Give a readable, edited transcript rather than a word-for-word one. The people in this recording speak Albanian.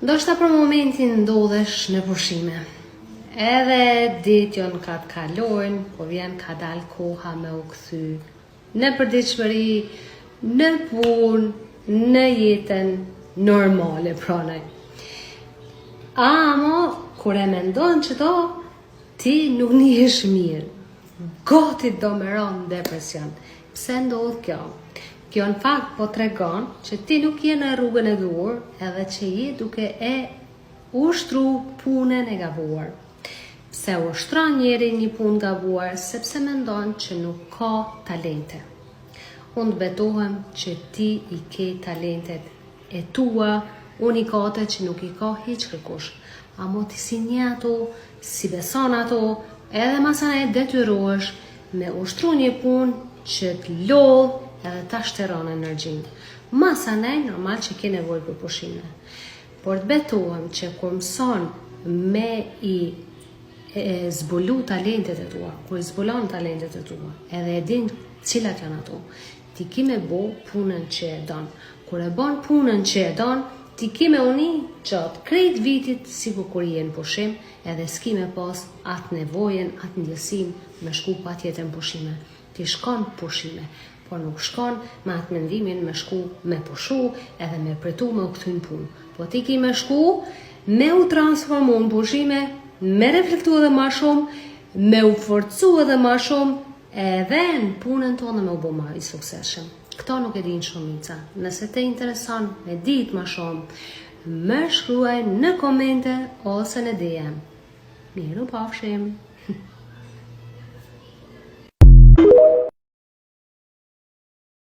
Ndoshta për momentin ndodhesh në pushime. Edhe ditën ka të kalojnë, po vjen ka dal koha me u kthy në përditshmëri, në punë, në jetën normale pranaj. Amo, kur e mendon që to, ti nuk njihesh mirë. Gati do me rënë depresion. Pse ndodh kjo? Kjo në fakt po tregon që ti nuk je në rrugën e duhur, edhe që je duke e ushtru punën e gabuar. Pse ushtron njeri një punë gabuar? Sepse mendon që nuk ka talente. Unë të betohem që ti i ke talentet e tua, unikate që nuk i ka hiç kërkush. Amo ti si një ato, si beson ato, edhe masane detyrohesh me ushtru një punë që të lodh edhe ta shteron energjinë. Masane normal që ke nevojë për pushime. Por të betohem që kur mëson me i zbulu talentet e tua, kur i zbulon talentet e tua, edhe e din cilat janë ato, ti ki me bo punën që e don. Kur e bon punën që e don, ti ki me uni qatë krejt vitit si kur je në pushim, edhe s'ki me pas atë nevojen, atë ndjesim me shku pa tjetër në pushime. Ti shkon pushime, por nuk shkon me atë mendimin me shku me pushu edhe me pretu me u kthy në punë. Po ti ki me shku me u transformu në pushime, me reflektu edhe ma shumë, me u forcu edhe ma shumë, edhe në punën tonë me u bo ma i sukseshëm. Këto nuk e din shumica. Nëse te intereson me dit ma shumë, më shkruaj në komente ose në DM. Miru pafshim!